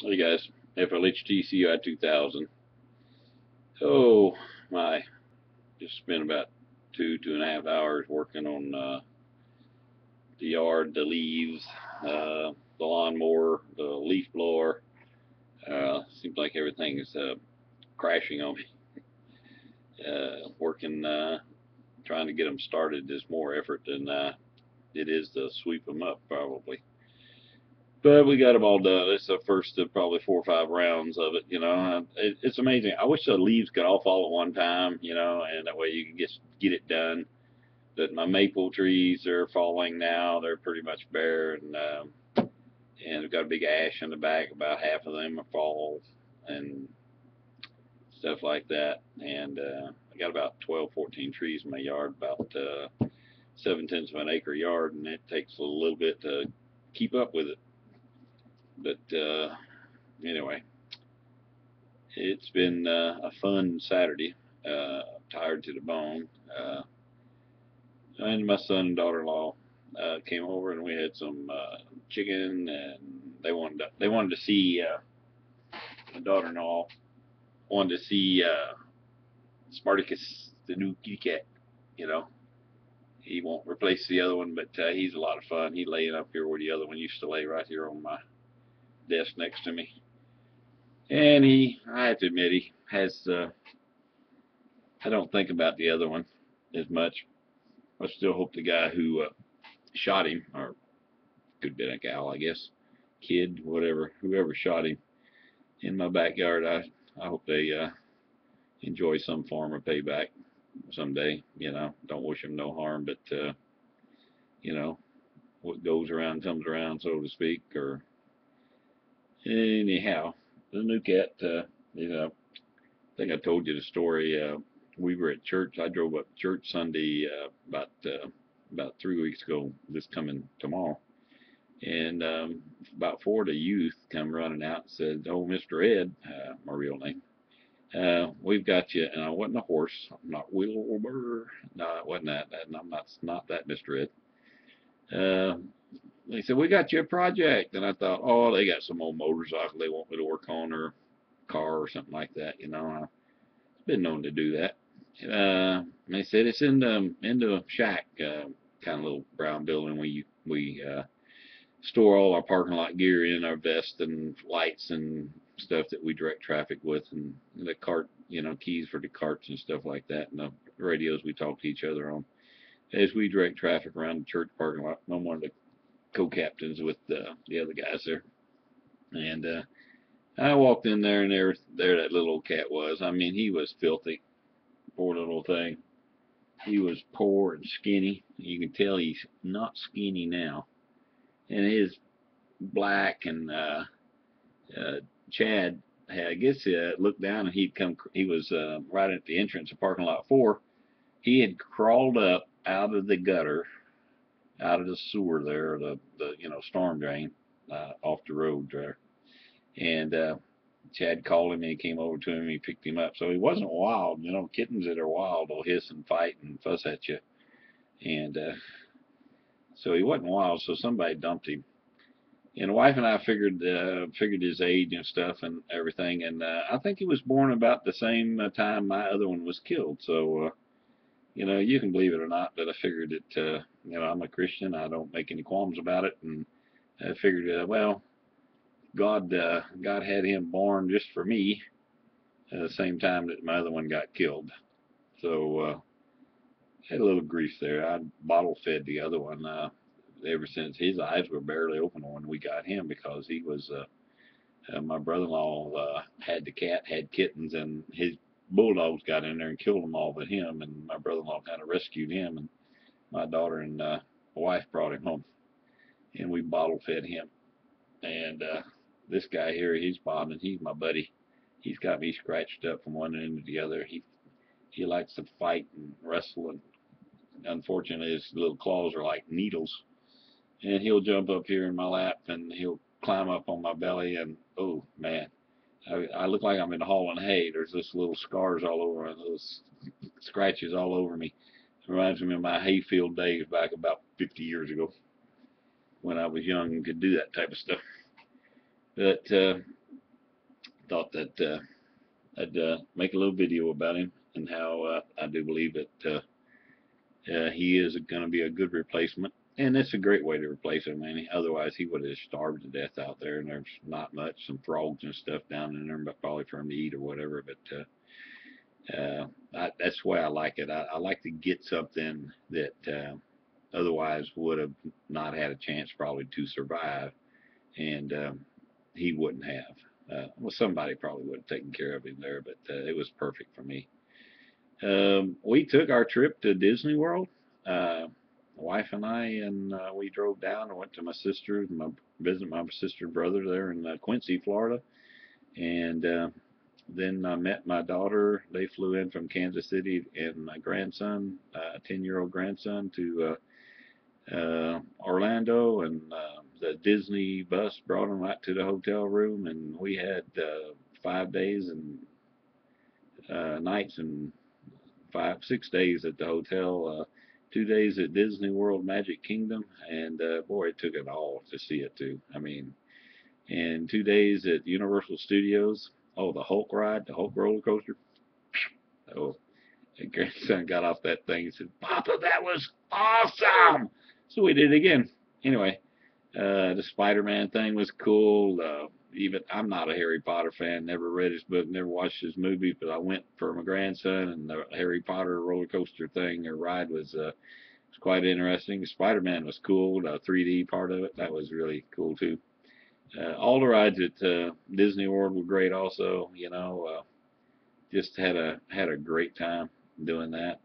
Hey guys, FLHTCI 2000. Oh my, just spent about 2.5 hours working on the yard, the leaves, the lawnmower, the leaf blower. Seems like everything is crashing on me. Working, trying to get them started is more effort than it is to sweep them up, probably. But we got them all done. It's the first of probably 4 or 5 rounds of it. It's amazing. I wish the leaves could all fall at one time, and that way you can get it done. But my maple trees are falling now. They're pretty much bare, and we've got a big ash in the back. About half of them are fall and stuff like that. And I got about 12, 14 trees in my yard, about 7/10 of an acre yard, and it takes a little bit to keep up with it. But anyway, it's been a fun Saturday. Tired to the bone. And my son and daughter-in-law came over, and we had some chicken, and they wanted to see my daughter-in-law wanted to see Spartacus, the new kitty cat. You know, he won't replace the other one, but he's a lot of fun. He laying up here where the other one used to lay, right here on my desk next to me. And I have to admit, he has. I don't think about the other one as much. I still hope the guy who shot him, or could have been a gal, I guess, kid, whatever, whoever shot him in my backyard, I hope they enjoy some form of payback someday. Don't wish them no harm, but you know, what goes around comes around, so to speak. Or anyhow, the new cat, I think I told you the story. We were at church. I drove up to church Sunday about 3 weeks ago. This coming tomorrow, and about four of the youth come running out and said, "Oh, Mr. Ed, my real name, we've got you." And I wasn't a horse. I'm not Wilbur. No, it wasn't that. And I'm not that Mr. Ed. Uh, they said, "We got you a project." And I thought, oh, they got some old motorcycle they want me to work on, or car or something like that. I've been known to do that. They said it's in the shack, kind of little brown building we store all our parking lot gear in, our vest and lights and stuff that we direct traffic with, and the cart, keys for the carts and stuff like that, and the radios we talk to each other on as we direct traffic around the church parking lot. I'm one of the co-captains with the other guys there, and I walked in there, and there that little old cat was. I mean, he was filthy, poor little thing. He was poor and skinny. You can tell he's not skinny now, and his black and Chad had, I guess, looked down, and he was right at the entrance of parking lot 4. He had crawled up out of the gutter, out of the sewer there, the storm drain off the road there. And Chad called him, and he came over to him, and he picked him up. So he wasn't wild. Kittens that are wild will hiss and fight and fuss at you. And so he wasn't wild, so somebody dumped him. And the wife and I figured his age and stuff and everything, and I think he was born about the same time my other one was killed. So you can believe it or not, but I figured that I'm a Christian. I don't make any qualms about it, and I figured, well, God had him born just for me at the same time that my other one got killed. So had a little grief there. I bottle fed the other one ever since. His eyes were barely open when we got him, because he was my brother-in-law had the cat, had kittens, and his bulldogs got in there and killed them all but him. And my brother-in-law kind of rescued him, and my daughter and wife brought him home, and we bottle fed him. And this guy here, he's Bob, and he's my buddy. He's got me scratched up from one end to the other. He likes to fight and wrestle, and unfortunately his little claws are like needles. And he'll jump up here in my lap, and he'll climb up on my belly, and oh man, I look like I'm in hauling hay. There's this little scars all over, and those scratches all over me. It reminds me of my hayfield days back about 50 years ago, when I was young and could do that type of stuff. But thought that I'd make a little video about him and how I do believe that he is going to be a good replacement. And it's a great way to replace him. I mean, otherwise he would have starved to death out there, and there's not much, some frogs and stuff down in there, but probably for him to eat or whatever. But that's the way I like it. I like to get something that otherwise would have not had a chance probably to survive, and he wouldn't have. Well, somebody probably would have taken care of him there, but it was perfect for me. We took our trip to Disney World. My wife and I, and we drove down and went to my sister, visit my sister and brother there in Quincy, Florida, and then I met my daughter. They flew in from Kansas City, and my grandson, 10-year-old grandson, to Orlando, and the Disney bus brought him right to the hotel room, and we had 5 days and nights and 6 days at the hotel. 2 days at Disney World Magic Kingdom, and boy, it took it all to see it too. I mean, and 2 days at Universal Studios. Oh, the Hulk ride, the Hulk roller coaster. Oh, and grandson got off that thing and said, "Papa, that was awesome!" So we did it again. Anyway, the Spider-Man thing was cool. Even I'm not a Harry Potter fan. Never read his book. Never watched his movie. But I went for my grandson, and the Harry Potter roller coaster thing or ride was quite interesting. Spider-Man was cool. The 3D part of it, that was really cool too. All the rides at Disney World were great. Also, just had a great time doing that.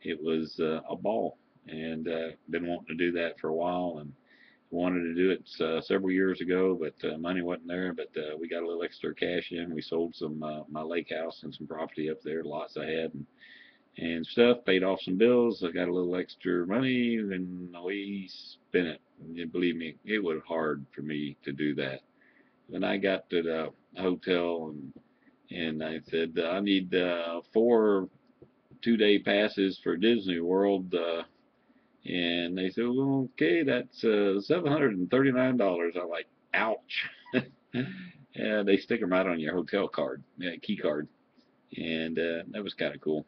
It was a ball, and been wanting to do that for a while, and wanted to do it several years ago, but money wasn't there. But we got a little extra cash in. We sold some my lake house and some property up there, lots I had, and stuff. Paid off some bills. I got a little extra money, and we spent it. And believe me, it was hard for me to do that. When I got to the hotel, and I said I need 4 2-day passes for Disney World. And they said, well, okay, that's $739. I'm like, ouch. Yeah, they stick them right on your hotel card, key card, and that was kind of cool.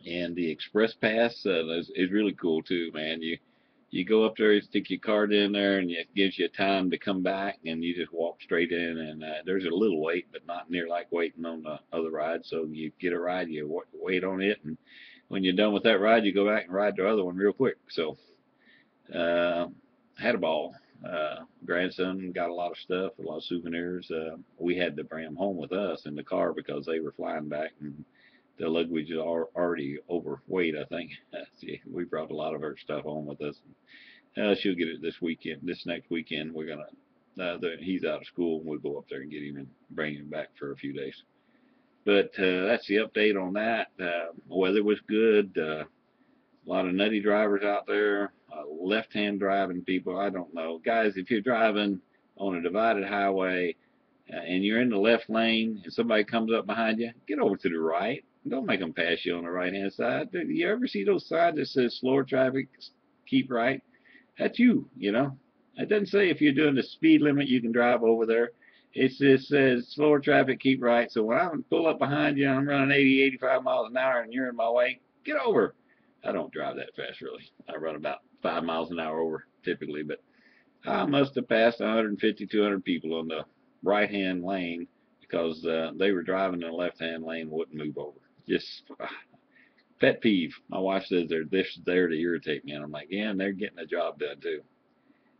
And the Express Pass is really cool too, man. You go up there, you stick your card in there, and it gives you time to come back, and you just walk straight in. And there's a little wait, but not near like waiting on the other ride. So you get a ride, you wait on it, and when you're done with that ride, you go back and ride the other one real quick. So had a ball. Grandson got a lot of stuff, a lot of souvenirs. We had to bring them home with us in the car because they were flying back, and the luggage is already overweight, I think. We brought a lot of her stuff home with us. She'll get it this weekend. This next weekend, we're gonna. He's out of school, and we'll go up there and get him and bring him back for a few days. But that's the update on that. Weather was good. A lot of nutty drivers out there. Left-hand driving people. I don't know, guys. If you're driving on a divided highway and you're in the left lane and somebody comes up behind you, get over to the right. Don't make them pass you on the right-hand side. Do you ever see those signs that says slower traffic, keep right? That's you, It doesn't say if you're doing the speed limit, you can drive over there. It just says slower traffic, keep right. So when I pull up behind you, I'm running 80, 85 miles an hour, and you're in my way, get over. I don't drive that fast, really. I run about 5 miles an hour over, typically. But I must have passed 150, 200 people on the right-hand lane because they were driving in the left-hand lane, wouldn't move over. Just pet peeve. My wife says they're there to irritate me, and I'm like, yeah, and they're getting the job done too.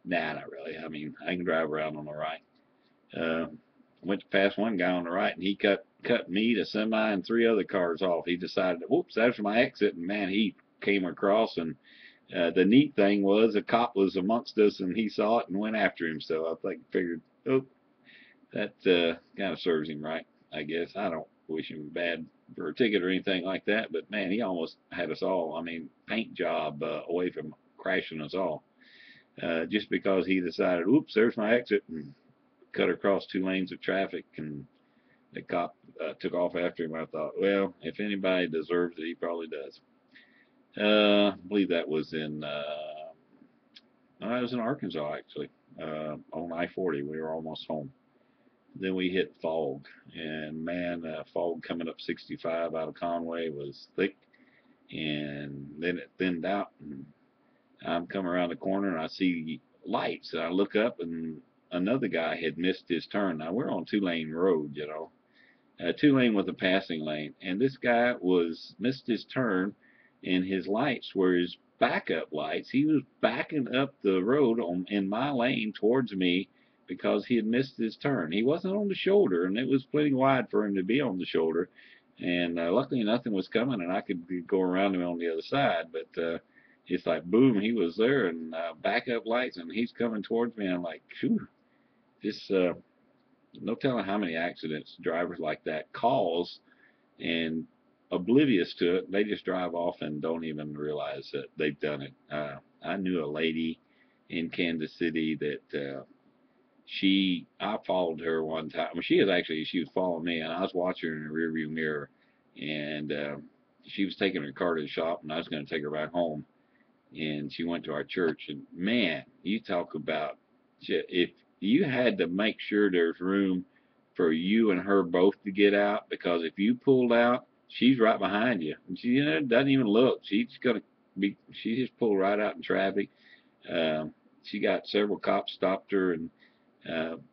Nah, not really. I mean, I can drive around on the right. Went to pass one guy on the right, and he cut me, the semi, and 3 other cars off. He decided, whoops, that's my exit, and man, he came across, and the neat thing was a cop was amongst us, and he saw it and went after him. So I figured, oh, that kind of serves him right, I guess. I don't wish him bad for a ticket or anything like that, but man, he almost had us all. I mean, paint job away from crashing us all, just because he decided, oops, there's my exit, and cut across 2 lanes of traffic, and the cop took off after him. I thought, well, if anybody deserves it, he probably does. I believe that was in no, it was in Arkansas, actually, on I-40. We were almost home. Then we hit fog, and man, fog coming up 65 out of Conway was thick, and then it thinned out, and I'm coming around the corner and I see lights, and I look up, and another guy had missed his turn. Now we're on two-lane road, you know, two-lane with a passing lane, and this guy was missed his turn, and his lights were his backup lights. He was backing up the road in my lane towards me because he had missed his turn. He wasn't on the shoulder, and it was plenty wide for him to be on the shoulder. And luckily, nothing was coming, and I could go around him on the other side. But it's like boom, he was there, and backup lights, and he's coming towards me. And I'm like, phew, this no telling how many accidents drivers like that cause, and oblivious to it, they just drive off and don't even realize that they've done it. I knew a lady in Kansas City that I followed her one time. Well, she was following me, and I was watching her in the rearview mirror, and she was taking her car to the shop, and I was going to take her back home, and she went to our church, and man, you talk about, if you had to make sure there's room for you and her both to get out, because if you pulled out, she's right behind you, and she, doesn't even look. She just pulled right out in traffic. She got several cops stopped her, and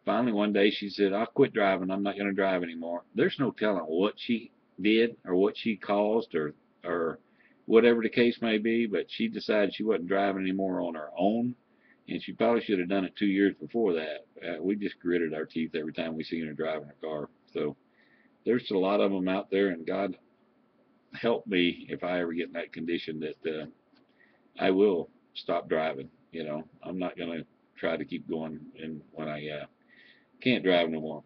finally one day she said, "I'll quit driving. I'm not going to drive anymore." There's no telling what she did or what she caused, or whatever the case may be, but she decided she wasn't driving anymore on her own, and she probably should have done it 2 years before that. We just gritted our teeth every time we seen her driving her car. So there's a lot of them out there, and God help me if I ever get in that condition that I will stop driving. You know, I'm not going to try to keep going and when I can't drive no more.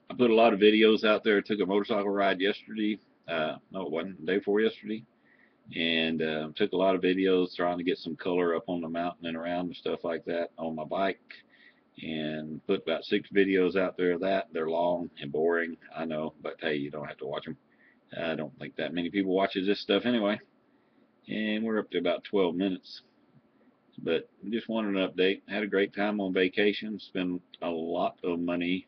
I put a lot of videos out there. I took a motorcycle ride yesterday. No, it wasn't. The day before yesterday. And took a lot of videos trying to get some color up on the mountain and around and stuff like that on my bike. And put about 6 videos out there of that. They're long and boring, I know, but hey, you don't have to watch them. I don't think that many people watches this stuff anyway. And we're up to about 12 minutes. But just wanted an update. Had a great time on vacation. Spent a lot of money.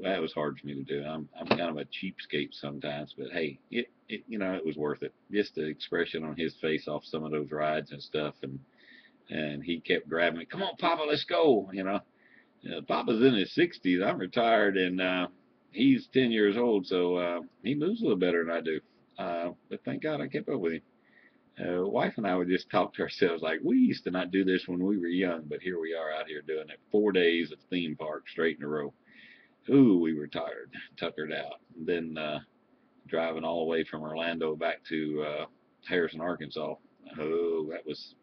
That was hard for me to do. I'm kind of a cheapskate sometimes, but hey, it was worth it. Just the expression on his face off some of those rides and stuff, and he kept grabbing me. Come on, Papa, let's go. Papa's in his 60s. I'm retired, and he's 10 years old, so he moves a little better than I do. But thank God I kept up with him. Wife and I would just talk to ourselves like, we used to not do this when we were young, but here we are out here doing it. 4 days of theme park straight in a row. Ooh, we were tired, tuckered out. And then driving all the way from Orlando back to Harrison, Arkansas. Oh,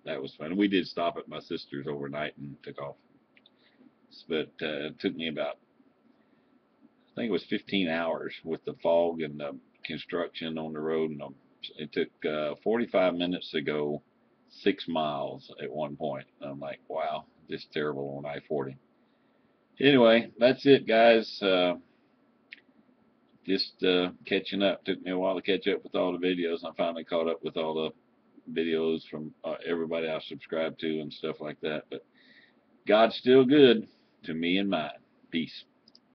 that was fun. We did stop at my sister's overnight and took off. But it took me about, I think it was 15 hours with the fog and the construction on the road, and it took 45 minutes to go 6 miles at one point. I'm like, wow, this is terrible on I-40. Anyway, that's it, guys. Just catching up. Took me a while to catch up with all the videos. I finally caught up with all the videos from everybody I subscribe to and stuff like that. But God's still good to me and mine. Peace.